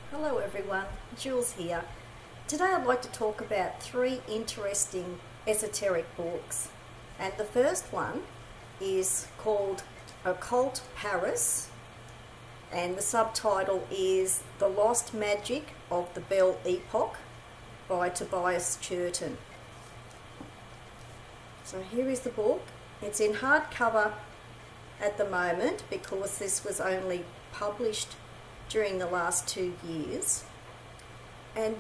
Hello everyone, Jules here. Today I'd like to talk about three interesting esoteric books. And the first one is called Occult Paris, and the subtitle is The Lost Magic of the Belle Epoque by Tobias Churton. So here is the book. It's in hardcover at the moment because this was only published during the last 2 years, and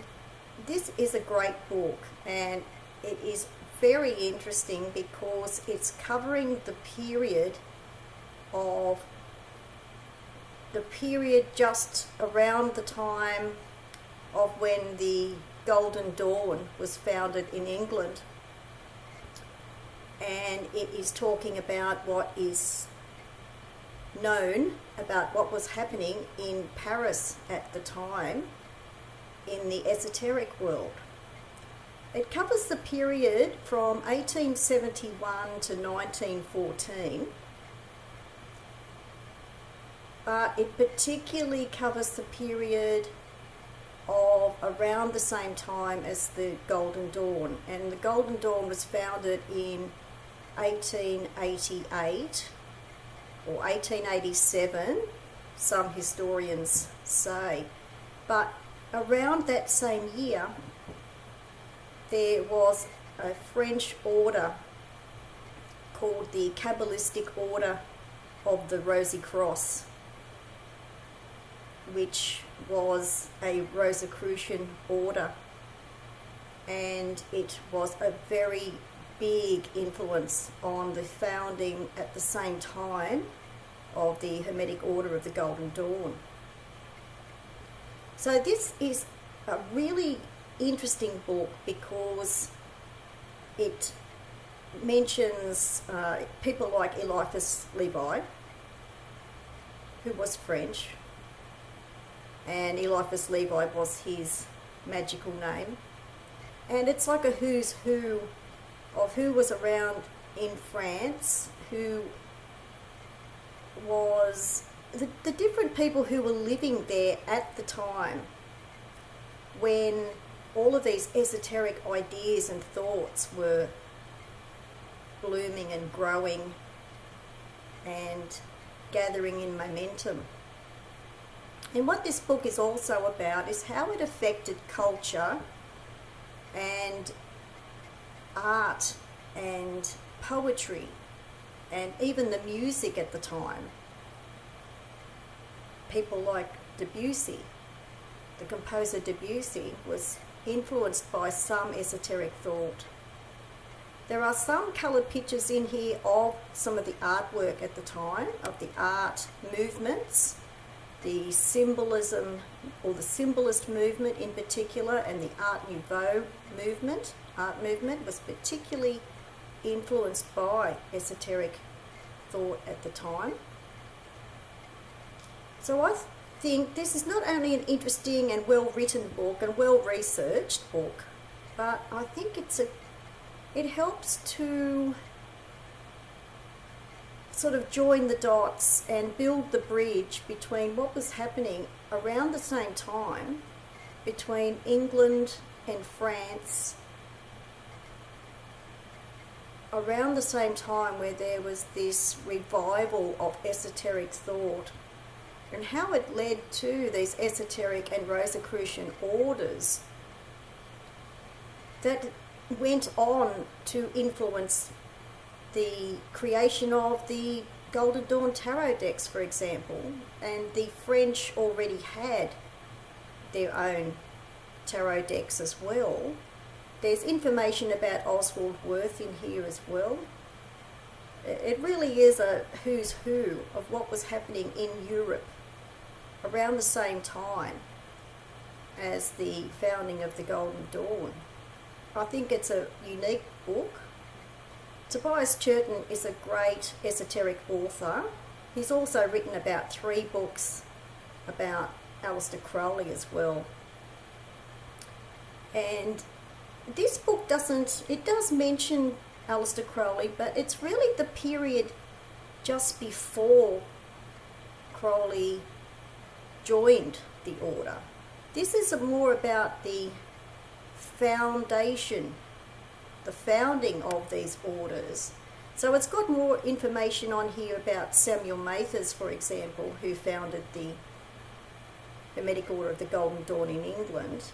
this is a great book, and it is very interesting because it's covering the period just around the time of when the Golden Dawn was founded in England, and it is talking about what is known about what was happening in Paris at the time in the esoteric world. It covers the period from 1871 to 1914, but it particularly covers the period of around the same time as the Golden Dawn, and the Golden Dawn was founded in 1888 or 1887, some historians say. But around that same year, there was a French order called the Kabbalistic Order of the Rosy Cross, which was a Rosicrucian order, and it was a very big influence on the founding at the same time of the Hermetic Order of the Golden Dawn. So this is a really interesting book because it mentions people like Eliphas Levi, who was French, and Eliphas Levi was his magical name, and it's like a who's who of who was around in France, who was the different people who were living there at the time when all of these esoteric ideas and thoughts were blooming and growing and gathering in momentum. And what this book is also about is how it affected culture and art and poetry and even the music at the time. People like Debussy, the composer Debussy, was influenced by some esoteric thought. There are some coloured pictures in here of some of the artwork at the time, of the art movements, the symbolism or the symbolist movement in particular, and the Art Nouveau movement. Art movement was particularly influenced by esoteric thought at the time. So I think this is not only an interesting and well-written book and well-researched book, but I think it helps to sort of join the dots and build the bridge between what was happening around the same time between England and France, around the same time where there was this revival of esoteric thought, and how it led to these esoteric and Rosicrucian orders that went on to influence the creation of the Golden Dawn tarot decks, for example, and the French already had their own tarot decks as well. There's information about Oswald Wirth in here as well. It really is a who's who of what was happening in Europe around the same time as the founding of the Golden Dawn. I think it's a unique book. Tobias Churton is a great esoteric author. He's also written about 3 books about Aleister Crowley as well. And this book does mention Aleister Crowley, but it's really the period just before Crowley joined the order. This is more about the foundation, the founding of these orders. So it's got more information on here about Samuel Mathers, for example, who founded the Hermetic Order of the Golden Dawn in England.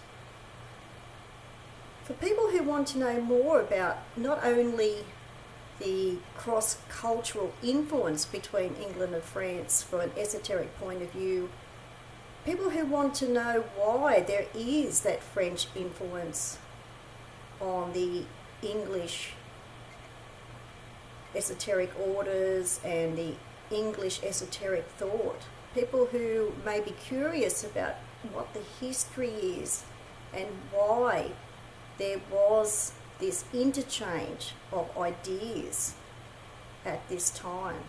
For people who want to know more about not only the cross-cultural influence between England and France from an esoteric point of view, people who want to know why there is that French influence on the English esoteric orders and the English esoteric thought, people who may be curious about what the history is and why there was this interchange of ideas at this time.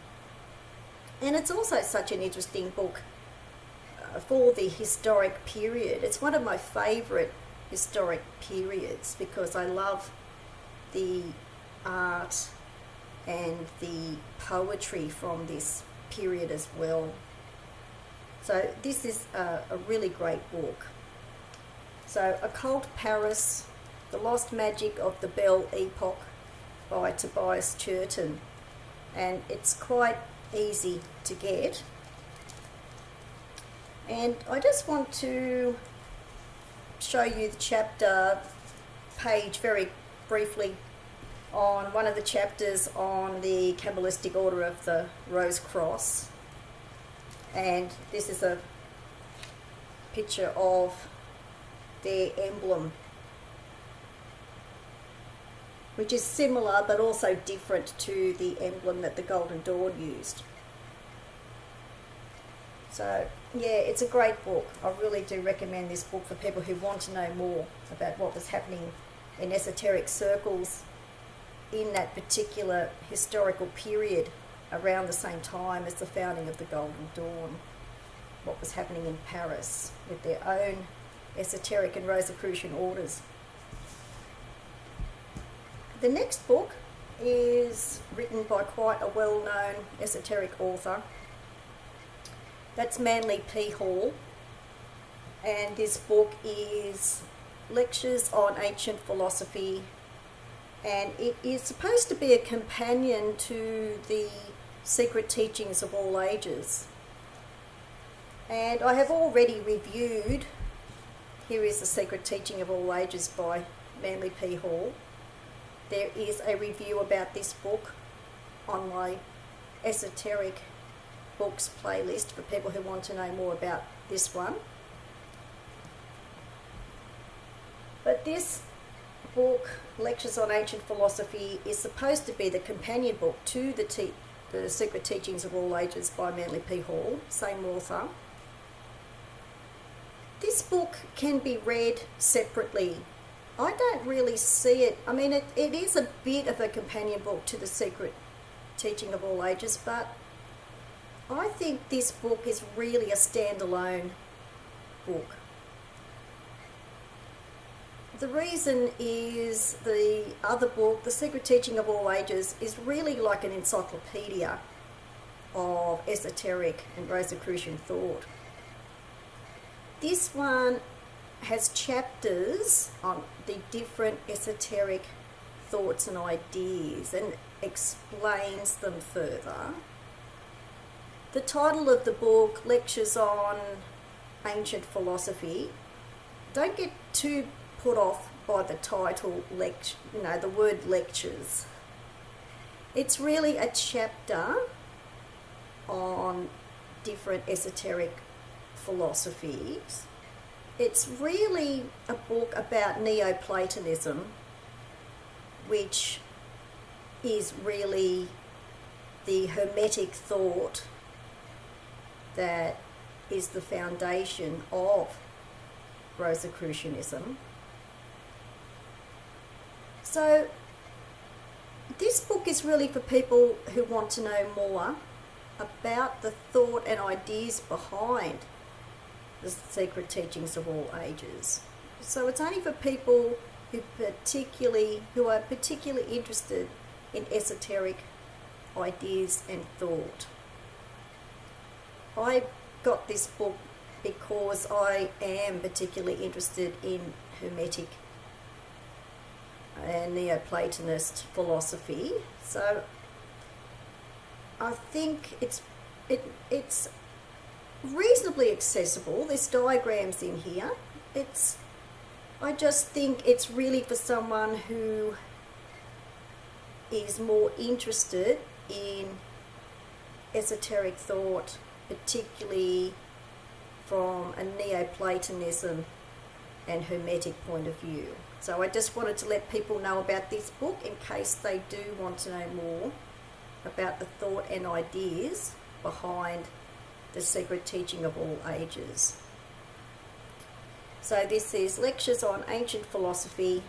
And it's also such an interesting book for the historic period. It's one of my favourite historic periods because I love the art and the poetry from this period as well. So this is a really great book. So Occult Paris, The Lost Magic of the Belle Epoque by Tobias Churton. And it's quite easy to get. And I just want to show you the chapter page very briefly on one of the chapters on the Kabbalistic Order of the Rose Cross. And this is a picture of their emblem, which is similar but also different to the emblem that the Golden Dawn used. So yeah, it's a great book. I really do recommend this book for people who want to know more about what was happening in esoteric circles in that particular historical period around the same time as the founding of the Golden Dawn. What was happening in Paris with their own esoteric and Rosicrucian orders. The next book is written by quite a well-known esoteric author. That's Manly P. Hall, and this book is Lectures on Ancient Philosophy, and it is supposed to be a companion to the Secret Teachings of All Ages. And I have already reviewed, here is The Secret Teaching of All Ages by Manly P. Hall. There is a review about this book on my esoteric books playlist for people who want to know more about this one. But this book, Lectures on Ancient Philosophy, is supposed to be the companion book to the Secret Teachings of All Ages by Manly P. Hall, same author. This book can be read separately. I don't really see it. I mean, it is a bit of a companion book to the Secret Teaching of All Ages, but I think this book is really a standalone book. The reason is the other book, The Secret Teaching of All Ages, is really like an encyclopedia of esoteric and Rosicrucian thought. This one has chapters on the different esoteric thoughts and ideas and explains them further. The title of the book, Lectures on Ancient Philosophy, don't get too put off by the title, the word lectures. It's really a chapter on different esoteric philosophies. It's really a book about Neoplatonism, which is really the Hermetic thought that is the foundation of Rosicrucianism. So this book is really for people who want to know more about the thought and ideas behind the Secret Teachings of All Ages. So it's only for people who are particularly interested in esoteric ideas and thought. I got this book because I am particularly interested in Hermetic and Neoplatonist philosophy. So I think it's reasonably accessible. There's diagrams in here. I just think it's really for someone who is more interested in esoteric thought, particularly from a Neoplatonism and Hermetic point of view. So I just wanted to let people know about this book in case they do want to know more about the thought and ideas behind the secret teaching of all ages. So this is Lectures on Ancient Philosophy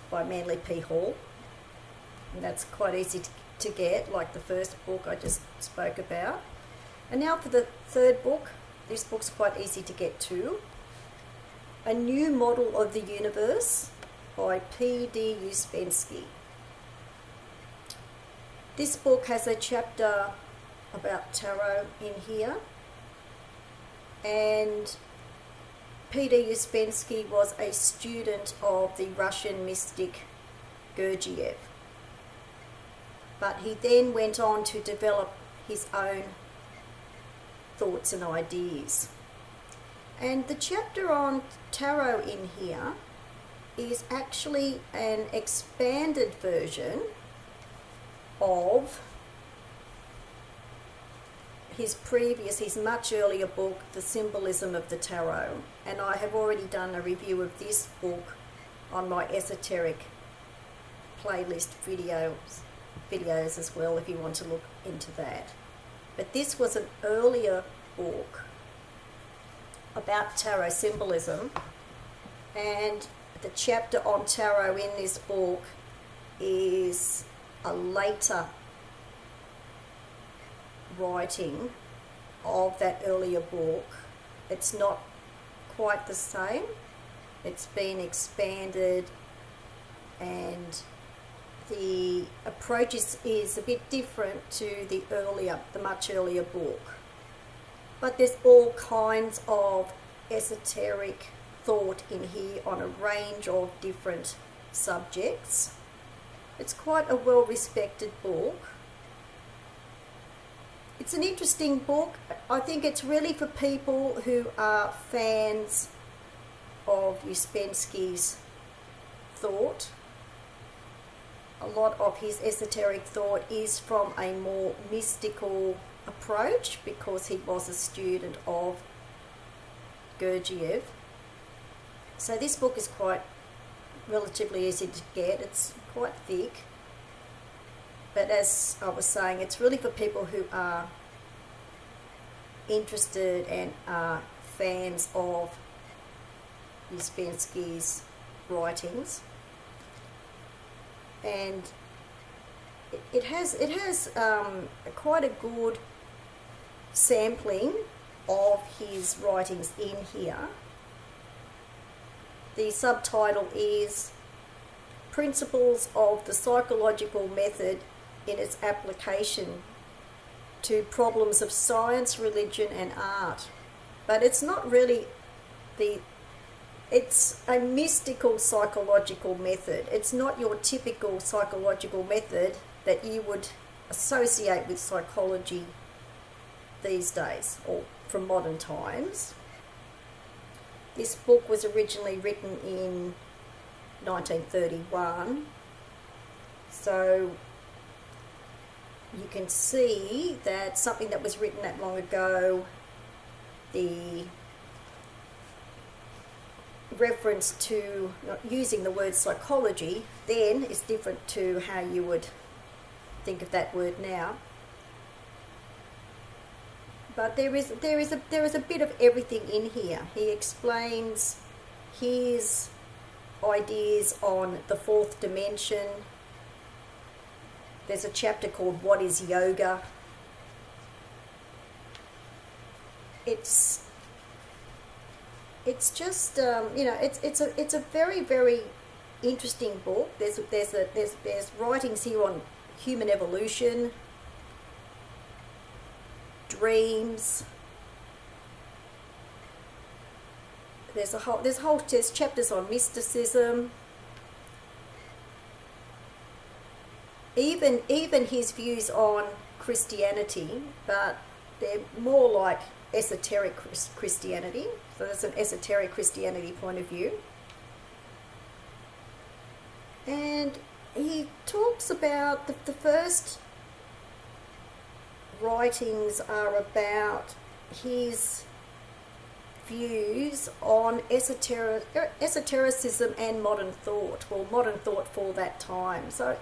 by Manly P. Hall. And that's quite easy to get, like the first book I just spoke about. And now for the third book. This book's quite easy to get too. A New Model of the Universe by P.D. Ouspensky. This book has a chapter about tarot in here, and P.D. Ouspensky was a student of the Russian mystic Gurdjieff, but he then went on to develop his own thoughts and ideas. And the chapter on tarot in here is actually an expanded version of his much earlier book, The Symbolism of the Tarot. And I have already done a review of this book on my Esoteric playlist videos as well, if you want to look into that. But this was an earlier book about tarot symbolism, and the chapter on tarot in this book is a later writing of that earlier book. It's not quite the same. It's been expanded, and the approach is a bit different to the much earlier book. But there's all kinds of esoteric thought in here on a range of different subjects. It's quite a well-respected book. It's an interesting book. I think it's really for people who are fans of Ouspensky's thought. A lot of his esoteric thought is from a more mystical approach because he was a student of Gurdjieff. So this book is quite relatively easy to get. It's quite thick. But as I was saying, it's really for people who are interested and are fans of Ouspensky's writings. And it has quite a good sampling of his writings in here. The subtitle is Principles of the Psychological Method in its Application to Problems of Science, Religion and Art. But it's not really it's a mystical psychological method. It's not your typical psychological method that you would associate with psychology these days or from modern times. This book was originally written in 1931, so you can see that something that was written that long ago, the reference to not using the word psychology then is different to how you would think of that word now. But there is a bit of everything in here. He explains his ideas on the fourth dimension. There's a chapter called What is Yoga? It's just it's a very, very interesting book. There's writings here on human evolution, dreams, there's chapters on mysticism. Even his views on Christianity, but they're more like esoteric Christianity. So that's an esoteric Christianity point of view. And he talks about the first writings are about his views on esotericism and modern thought, or modern thought for that time. So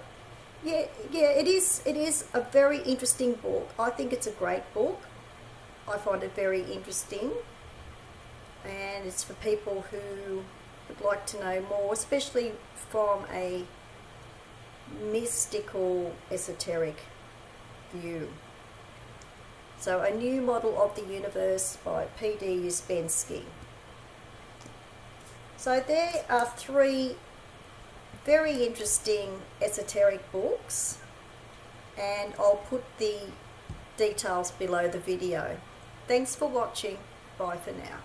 yeah, it is a very interesting book. I think it's a great book. I find it very interesting, and it's for people who would like to know more, especially from a mystical, esoteric view. So, A New Model of the Universe by P.D. Ouspensky. So there are 3 very interesting esoteric books, and I'll put the details below the video. Thanks for watching. Bye for now.